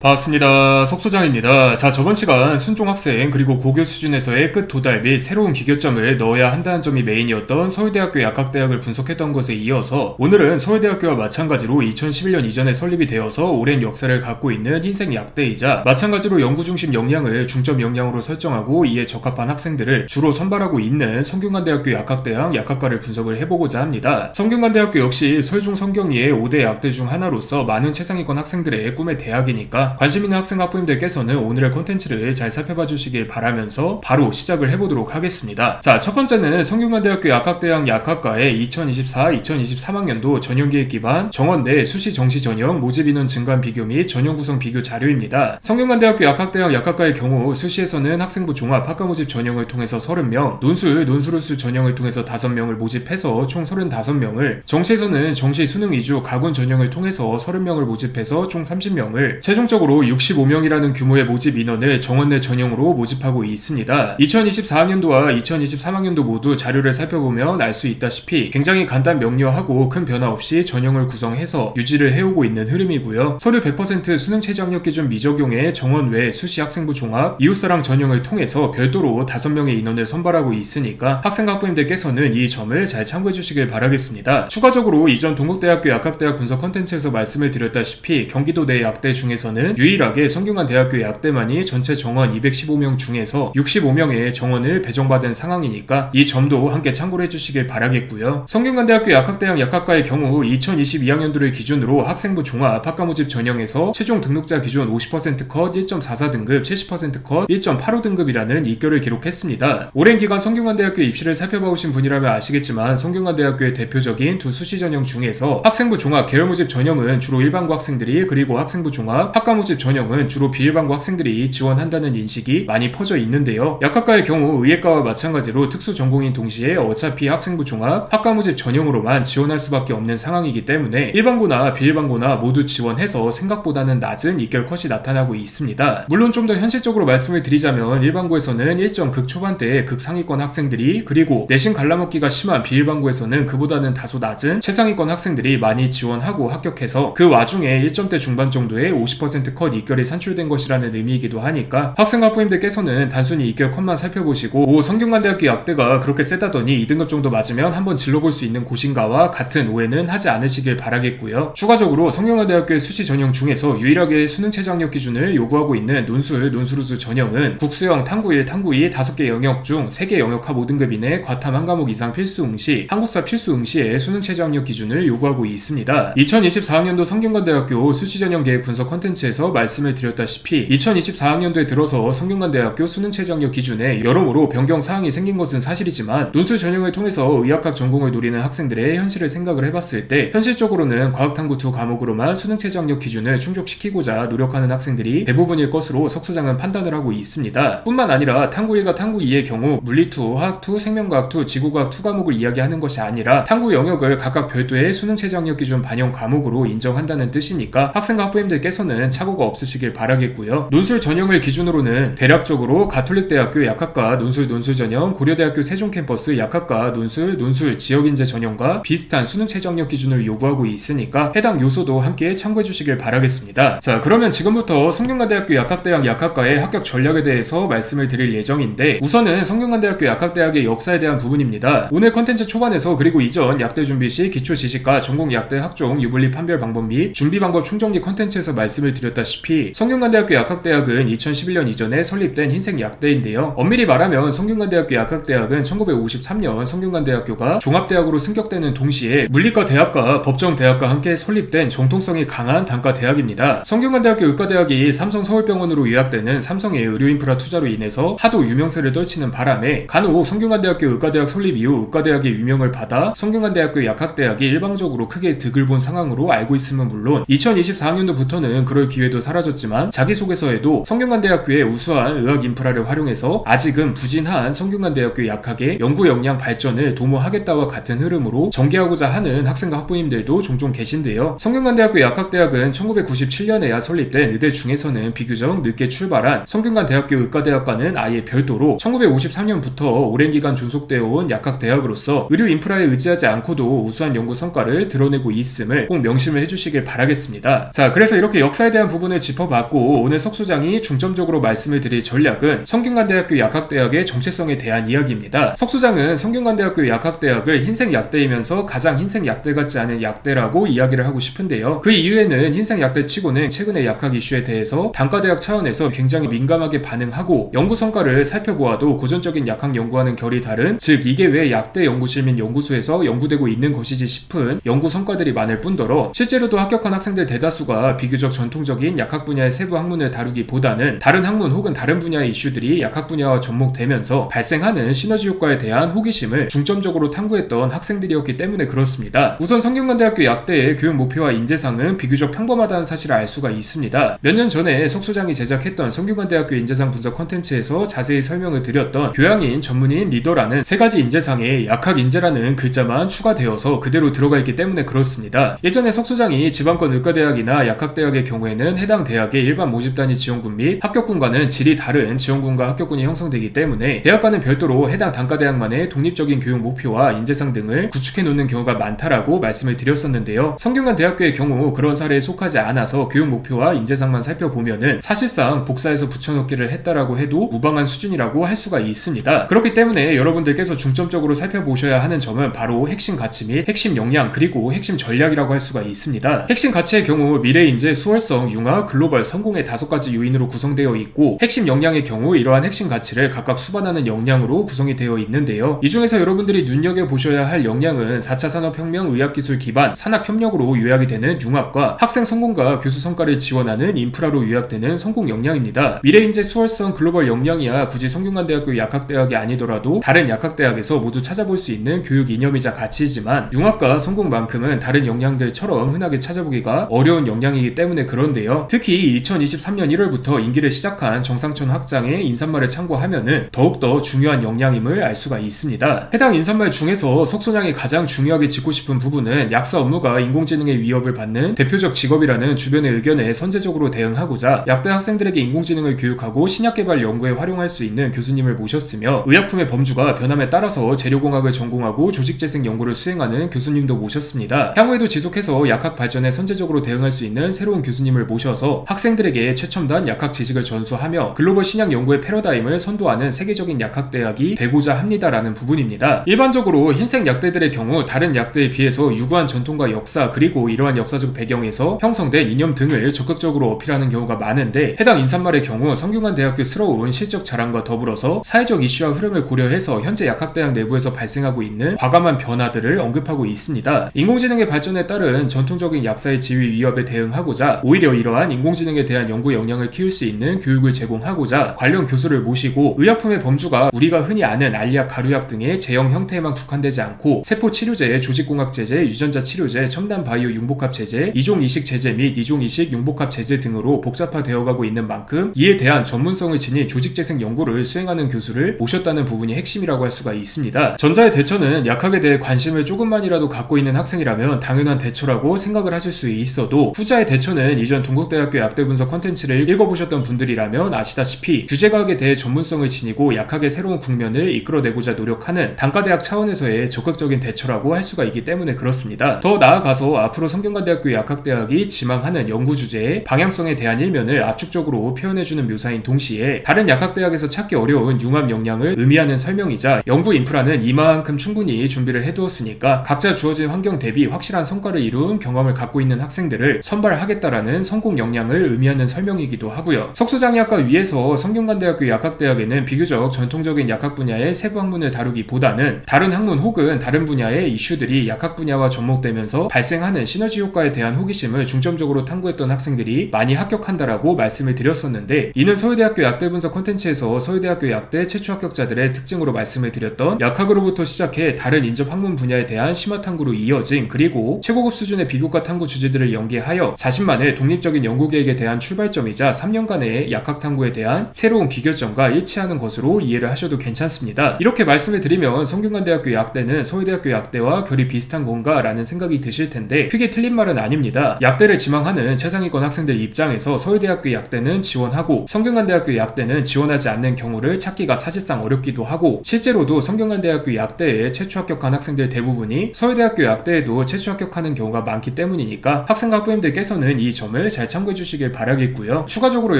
반갑습니다. 석소장입니다. 자, 저번 시간 순종학생 그리고 고교 수준에서의 끝 도달 및 새로운 비교점을 넣어야 한다는 점이 메인이었던 서울대학교 약학대학을 분석했던 것에 이어서 오늘은 서울대학교와 마찬가지로 2011년 이전에 설립이 되어서 오랜 역사를 갖고 있는 흰색 약대이자 마찬가지로 연구중심 역량을 중점 역량으로 설정하고 이에 적합한 학생들을 주로 선발하고 있는 성균관대학교 약학대학 약학과를 분석을 해보고자 합니다. 성균관대학교 역시 설중 성경리의 5대 약대 중 하나로서 많은 최상위권 학생들의 꿈의 대학이니까 관심 있는 학생 학부님들께서는 오늘의 콘텐츠를 잘 살펴봐 주시길 바라면서 바로 시작을 해보도록 하겠습니다. 자, 첫 번째는 성균관대학교 약학대학 약학과의 2024-2023학년도 전형기획 기반 정원 내 수시 정시 전형 모집 인원 증가 비교 및 전형 구성 비교 자료입니다. 성균관대학교 약학대학 약학과의 경우 수시에서는 학생부 종합 학과 모집 전형을 통해서 30명, 논술루수 전형을 통해서 5명을 모집해서 총 35명을, 정시에서는 정시 수능 위주 가군 전형을 통해서 30명을 모집해서 총 30명을, 최종적으로 65명이라는 규모의 모집 인원을 정원 내 전형으로 모집하고 있습니다. 2024학년도와 2023학년도 모두 자료를 살펴보면 알 수 있다시피 굉장히 간단 명료하고 큰 변화 없이 전형을 구성해서 유지를 해오고 있는 흐름이고요. 서류 100% 수능 최저 학력 기준 미적용의 정원 외 수시 학생부 종합 이웃사랑 전형을 통해서 별도로 5명의 인원을 선발하고 있으니까 학생 학부님들께서는 이 점을 잘 참고해 주시길 바라겠습니다. 추가적으로 이전 동국대학교 약학대학 분석 컨텐츠에서 말씀을 드렸다시피 경기도 내 약대 중에서는 유일하게 성균관대학교 약대만이 전체 정원 215명 중에서 65명의 정원을 배정받은 상황이니까 이 점도 함께 참고를 해주시길 바라겠고요. 성균관대학교 약학대학 약학과의 경우 2022학년도를 기준으로 학생부 종합 학과 모집 전형에서 최종 등록자 기준 50% 컷 1.44등급 70% 컷 1.85등급이라는 입결을 기록했습니다. 오랜 기간 성균관대학교 입시를 살펴봐오신 분이라면 아시겠지만 성균관대학교의 대표적인 두 수시 전형 중에서 학생부 종합 계열 모집 전형은 주로 일반고 학생들이, 그리고 학생부 종합 학과 모집 전형은 주로 비일반고 학생들이 지원한다는 인식이 많이 퍼져 있는데요. 약학과의 경우 의예과와 마찬가지로 특수 전공인 동시에 어차피 학생부 종합 학과 모집 전형으로만 지원할 수밖에 없는 상황이기 때문에 일반고나 비일반고나 모두 지원해서 생각보다는 낮은 입결 컷이 나타나고 있습니다. 물론 좀 더 현실적으로 말씀을 드리자면 일반고에서는 일정 극초반대의 극상위권 학생들이, 그리고 내신 갈라먹기가 심한 비일반고에서는 그보다는 다소 낮은 최상위권 학생들이 많이 지원하고 합격해서 그 와중에 1점대 중반 정도의 50% 컷 입결이 산출된 것이라는 의미이기도 하니까 학생 학부님들께서는 단순히 입결 컷만 살펴보시고 성균관대학교 약대가 그렇게 세다더니 2등급 정도 맞으면 한번 질러볼 수 있는 곳인가와 같은 오해는 하지 않으시길 바라겠고요. 추가적으로 성균관대학교의 수시 전형 중에서 유일하게 수능 최저 학력 기준을 요구하고 있는 논술루수 전형은 국수형 탐구 1, 탐구 2 5개 영역 중 3개 영역 하 5등급 이내 과탐 한 과목 이상 필수 응시, 한국사 필수 응시의 수능 최저 학력 기준을 요구하고 있습니다. 2024학년도 성균관대학교 수시 전형 계획 분석 컨텐츠에서 말씀을 드렸다시피 2024학년도에 들어서 성균관대학교 수능 최저 학력 기준에 여러모로 변경 사항이 생긴 것은 사실이지만 논술 전형을 통해서 의학학 전공을 노리는 학생들의 현실을 생각을 해봤을 때 현실적으로는 과학탐구 두 과목으로만 수능 최저 학력 기준을 충족시키고자 노력하는 학생들이 대부분일 것으로 석소장은 판단을 하고 있습니다. 뿐만 아니라 탐구 1과 탐구 2의 경우 물리2, 화학2, 생명과학2, 지구과학2 과목을 이야기하는 것이 아니라 탐구 영역을 각각 별도의 수능 최저 학력 기준 반영 과목으로 인정한다는 뜻이니까 학생 학부님들께서는 착오가 없으시길 바라겠고요. 논술 전형을 기준으로는 대략적으로 가톨릭대학교 약학과 논술 전형, 고려대학교 세종캠퍼스 약학과 논술 지역인재 전형과 비슷한 수능 최저 학력 기준을 요구하고 있으니까 해당 요소도 함께 참고해 주시길 바라겠습니다. 자, 그러면 지금부터 성균관대학교 약학대학 약학과의 합격 전략에 대해서 말씀을 드릴 예정인데 우선은 성균관대학교 약학대학의 역사에 대한 부분입니다. 오늘 컨텐츠 초반에서 그리고 이전 약대 준비 시 기초 지식과 전공 약대 학종 유불리 판별 방법 및 준비 방법 충족리 컨텐츠에서 말씀을 드렸다시피 성균관대학교 약학대학은 2011년 이전에 설립된 흰색 약대인데요. 엄밀히 말하면 성균관대학교 약학대학은 1953년 성균관대학교가 종합대학으로 승격되는 동시에 물리과 대학과 법정대학과 함께 설립된 정통성이 강한 단과 대학입니다. 성균관대학교 의과대학이 삼성 서울병원으로 요약되는 삼성의 의료인프라 투자로 인해서 하도 유명세를 떨치는 바람에 간혹 성균관대학교 의과대학 설립 이후 의과대학의 유명을 받아 성균관대학교 약학대학이 일방적으로 크게 득을 본 상황으로 알고 있음은 물론 2024학년도부터는 그럴 기회도 사라졌지만 자기소개서에도 성균관대학교의 우수한 의학 인프라를 활용해서 아직은 부진한 성균관대학교 약학의 연구 역량 발전을 도모하겠다와 같은 흐름으로 전개하고자 하는 학생과 학부님들도 종종 계신데요. 성균관대학교 약학대학은 1997년에야 설립된 의대 중에서는 비교적 늦게 출발한 성균관대학교 의과대학과는 아예 별도로 1953년부터 오랜 기간 존속되어 온 약학대학으로서 의료 인프라에 의지하지 않고도 우수한 연구 성과를 드러내고 있음을 꼭 명심을 해주시길 바라겠습니다. 자, 그래서 이렇게 역사에 대한 부분을 짚어봤고, 오늘 석 소장이 중점적으로 말씀을 드릴 전략은 성균관대학교 약학대학의 정체성에 대한 이야기입니다. 석 소장은 성균관대학교 약학대학을 흰색 약대이면서 가장 흰색 약대 같지 않은 약대라고 이야기를 하고 싶은데요. 그 이유에는 흰색 약대 치고는 최근의 약학 이슈에 대해서 단과대학 차원에서 굉장히 민감하게 반응하고 연구 성과를 살펴보아도 고전적인 약학 연구와는 결이 다른, 즉 이게 왜 약대 연구실 및 연구소에서 연구되고 있는 것이지 싶은 연구 성과들이 많을 뿐더러 실제로도 합격한 학생들 대다수가 비교적 전통적인 약학 분야의 세부 학문을 다루기보다는 다른 학문 혹은 다른 분야의 이슈들이 약학 분야와 접목되면서 발생하는 시너지 효과에 대한 호기심을 중점적으로 탐구했던 학생들이었기 때문에 그렇습니다. 우선 성균관대학교 약대의 교육 목표와 인재상은 비교적 평범하다는 사실을 알 수가 있습니다. 몇 년 전에 석 소장이 제작했던 성균관대학교 인재상 분석 컨텐츠에서 자세히 설명을 드렸던 교양인, 전문인, 리더라는 세 가지 인재상에 약학 인재라는 글자만 추가되어서 그대로 들어가 있기 때문에 그렇습니다. 예전에 석 소장이 지방권 의과대학이나 약학대학의 경우에는 해당 대학의 일반 모집단위 지원군 및 합격군과는 질이 다른 지원군과 합격군이 형성되기 때문에 대학과는 별도로 해당 단과대학만의 독립적인 교육 목표와 인재상 등을 구축해 놓는 경우가 많다라고 말씀을 드렸었는데요. 성균관대학교의 경우 그런 사례에 속하지 않아서 교육 목표와 인재상만 살펴보면은 사실상 복사해서 붙여넣기를 했다라고 해도 무방한 수준이라고 할 수가 있습니다. 그렇기 때문에 여러분들께서 중점적으로 살펴보셔야 하는 점은 바로 핵심 가치 및 핵심 역량 그리고 핵심 전략이라고 할 수가 있습니다. 핵심 가치의 경우 미래인재, 수월성, 융합, 글로벌, 성공의 5가지 요인으로 구성되어 있고, 핵심 역량의 경우 이러한 핵심 가치를 각각 수반하는 역량으로 구성이 되어 있는데요. 이 중에서 여러분들이 눈여겨보셔야 할 역량은 4차 산업혁명 의학기술 기반 산학협력으로 요약이 되는 융합과 학생 성공과 교수 성과를 지원하는 인프라로 요약되는 성공 역량입니다. 미래인재, 수월성, 글로벌 역량이야 굳이 성균관대학교 약학대학이 아니더라도 다른 약학대학에서 모두 찾아볼 수 있는 교육 이념이자 가치이지만 융합과 성공만큼은 다른 역량들처럼 흔하게 찾아보기가 어려운 역량이기 때문에 그런데요. 특히 2023년 1월부터 임기를 시작한 정상천 학장의 인사말을 참고하면은 더욱더 중요한 역량임을 알 수가 있습니다. 해당 인사말 중에서 석 소장이 가장 중요하게 짚고 싶은 부분은 약사 업무가 인공지능의 위협을 받는 대표적 직업이라는 주변의 의견에 선제적으로 대응하고자 약대 학생들에게 인공지능을 교육하고 신약 개발 연구에 활용할 수 있는 교수님을 모셨으며, 의약품의 범주가 변함에 따라서 재료공학을 전공하고 조직재생 연구를 수행하는 교수님도 모셨습니다. 향후에도 지속해서 약학 발전에 선제적으로 대응할 수 있는 새로운 교수님을 모셔서 학생들에게 최첨단 약학 지식을 전수하며 글로벌 신약 연구의 패러다임을 선도하는 세계적인 약학대학이 되고자 합니다라는 부분입니다. 일반적으로 흰색 약대들의 경우 다른 약대에 비해서 유구한 전통과 역사 그리고 이러한 역사적 배경에서 형성된 이념 등을 적극적으로 어필하는 경우가 많은데, 해당 인사말의 경우 성균관대학교스러운 실적 자랑과 더불어서 사회적 이슈와 흐름을 고려해서 현재 약학대학 내부에서 발생하고 있는 과감한 변화들을 언급하고 있습니다. 인공지능의 발전에 따른 전통적인 약사의 지위 위협에 대응하고자 오히려 이러한 인공지능에 대한 연구 역량을 키울 수 있는 교육을 제공하고자 관련 교수를 모시고, 의약품의 범주가 우리가 흔히 아는 알약, 가루약 등의 제형 형태에만 국한되지 않고 세포 치료제, 조직공학 제제, 유전자 치료제, 첨단 바이오 융복합 제제, 이종 이식 제제 및 이종 이식 융복합 제제 등으로 복잡화되어가고 있는 만큼 이에 대한 전문성을 지닌 조직재생 연구를 수행하는 교수를 모셨다는 부분이 핵심이라고 할 수가 있습니다. 전자의 대처는 약학에 대해 관심을 조금만이라도 갖고 있는 학생이라면 당연한 대처라고 생각을 하실 수 있어도, 후자의 대처는 이전 동국대학교 약대 분석 컨텐츠를 읽어보셨던 분들이라면 아시다시피 규제과학에 대해 전문성을 지니고 약학의 새로운 국면을 이끌어내고자 노력하는 단과대학 차원에서의 적극적인 대처라고 할 수가 있기 때문에 그렇습니다. 더 나아가서 앞으로 성균관대학교 약학대학이 지망하는 연구 주제의 방향성에 대한 일면을 압축적으로 표현해주는 묘사인 동시에 다른 약학대학에서 찾기 어려운 융합 역량을 의미하는 설명이자, 연구 인프라는 이만큼 충분히 준비를 해두었으니까 각자 주어진 환경 대비 확실한 성과를 이룬 경험을 갖고 있는 학생들을 선발하겠다라는 성공 역량을 의미하는 설명이기도 하고요. 석 소장이 아까 위에서 성균관대학교 약학대학에는 비교적 전통적인 약학 분야의 세부 학문을 다루기보다는 다른 학문 혹은 다른 분야의 이슈들이 약학 분야와 접목되면서 발생하는 시너지 효과에 대한 호기심을 중점적으로 탐구했던 학생들이 많이 합격한다라고 말씀을 드렸었는데, 이는 서울대학교 약대 분석 컨텐츠에서 서울대학교 약대 최초 합격자들의 특징으로 말씀을 드렸던 약학으로부터 시작해 다른 인접 학문 분야에 대한 심화 탐구로 이어진, 그리고 최고급 수준의 비교과 탐구 주제들을 연계하여 자신만의 독립적인 연구 계획에 대한 출발점이자 3년간의 약학 탐구에 대한 새로운 비교점과 일치하는 것으로 이해를 하셔도 괜찮습니다. 이렇게 말씀을 드리면 성균관대학교 약대는 서울대학교 약대와 결이 비슷한 건가 라는 생각이 드실 텐데, 크게 틀린 말은 아닙니다. 약대를 지망하는 최상위권 학생들 입장에서 서울대학교 약대는 지원하고 성균관대학교 약대는 지원하지 않는 경우를 찾기가 사실상 어렵기도 하고, 실제로도 성균관대학교 약대에 최초 합격한 학생들 대부분이 서울대학교 약대에도 최초 합격하는 경우가 많기 때문이니까 학생과 학부모님들께서는 이 점을 잘 잘 참고해 주시길 바라겠고요. 추가적으로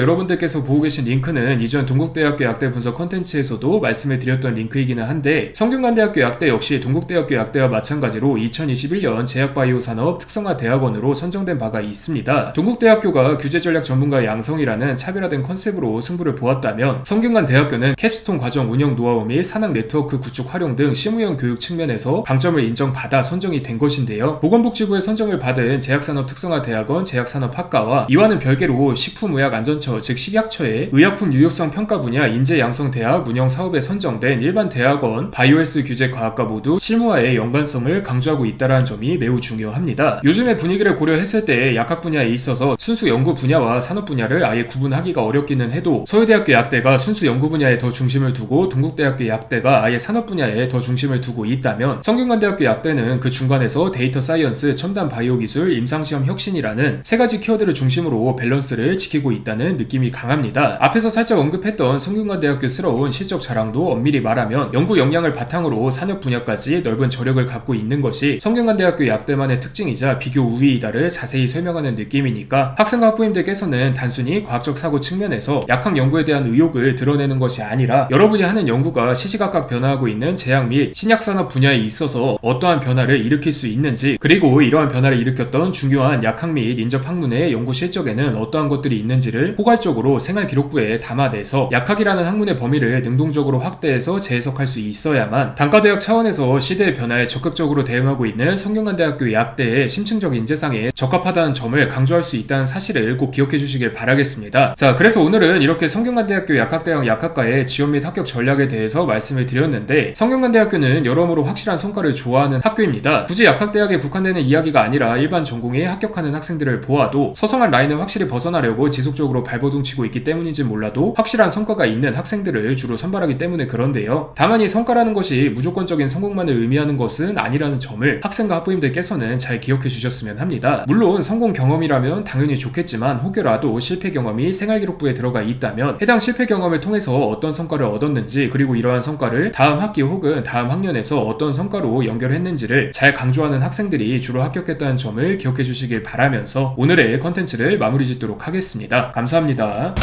여러분들께서 보고 계신 링크는 이전 동국대학교 약대 분석 컨텐츠에서도 말씀을 드렸던 링크이기는 한데, 성균관대학교 약대 역시 동국대학교 약대와 마찬가지로 2021년 제약바이오산업 특성화 대학원으로 선정된 바가 있습니다. 동국대학교가 규제전략 전문가 양성이라는 차별화된 컨셉으로 승부를 보았다면, 성균관대학교는 캡스톤 과정 운영 노하우 및 산학 네트워크 구축 활용 등 실무형 교육 측면에서 강점을 인정받아 선정이 된 것인데요. 보건복지부의 선정을 받은 제약산업 특성화 대학원 제약산업학과와 이와는 별개로 식품의약안전처 즉 식약처의 의약품 유효성 평가 분야 인재양성대학 운영사업에 선정된 일반 대학원 바이오헬스 규제과학과 모두 실무와의 연관성을 강조하고 있다는 점이 매우 중요합니다. 요즘의 분위기를 고려했을 때 약학 분야에 있어서 순수 연구 분야와 산업 분야를 아예 구분하기가 어렵기는 해도, 서울대학교 약대가 순수 연구 분야에 더 중심을 두고 동국대학교 약대가 아예 산업 분야에 더 중심을 두고 있다면, 성균관대학교 약대는 그 중간에서 데이터 사이언스, 첨단 바이오 기술, 임상시험 혁신이라는 세 가지 키워드를 중심으로 밸런스를 지키고 있다는 느낌이 강합니다. 앞에서 살짝 언급했던 성균관대학교스러운 실적 자랑도 엄밀히 말하면 연구 역량을 바탕으로 산업 분야까지 넓은 저력을 갖고 있는 것이 성균관대학교 약대만의 특징이자 비교 우위이다를 자세히 설명하는 느낌이니까, 학생과 학부모님들께서는 단순히 과학적 사고 측면에서 약학 연구에 대한 의욕을 드러내는 것이 아니라, 여러분이 하는 연구가 시시각각 변화하고 있는 제약 및 신약산업 분야에 있어서 어떠한 변화를 일으킬 수 있는지, 그리고 이러한 변화를 일으켰던 중요한 약학 및 인접 학문의 연구 실적에는 어떠한 것들이 있는지를 포괄적으로 생활 기록부에 담아내서 약학이라는 학문의 범위를 능동적으로 확대해서 재해석할 수 있어야만 단과대학 차원에서 시대의 변화에 적극적으로 대응하고 있는 성균관대학교 약대의 심층적 인재상에 적합하다는 점을 강조할 수 있다는 사실을 꼭 기억해 주시길 바라겠습니다. 자, 그래서 오늘은 이렇게 성균관대학교 약학대학 약학과의 지원 및 합격 전략에 대해서 말씀을 드렸는데, 성균관대학교는 여러모로 확실한 성과를 좋아하는 학교입니다. 굳이 약학대학에 국한되는 이야기가 아니라 일반 전공에 합격하는 학생들을 보아도 서성한 라인을 확실히 벗어나려고 지속적으로 발버둥치고 있기 때문인지 몰라도 확실한 성과가 있는 학생들을 주로 선발하기 때문에 그런데요. 다만 이 성과라는 것이 무조건적인 성공만을 의미하는 것은 아니라는 점을 학생과 학부모님들께서는 잘 기억해 주셨으면 합니다. 물론 성공 경험이라면 당연히 좋겠지만, 혹여라도 실패 경험이 생활기록부에 들어가 있다면 해당 실패 경험을 통해서 어떤 성과를 얻었는지, 그리고 이러한 성과를 다음 학기 혹은 다음 학년에서 어떤 성과로 연결했는지를 잘 강조하는 학생들이 주로 합격했다는 점을 기억해 주시길 바라면서 오늘의 컨텐츠를 마무리 짓도록 하겠습니다. 감사합니다.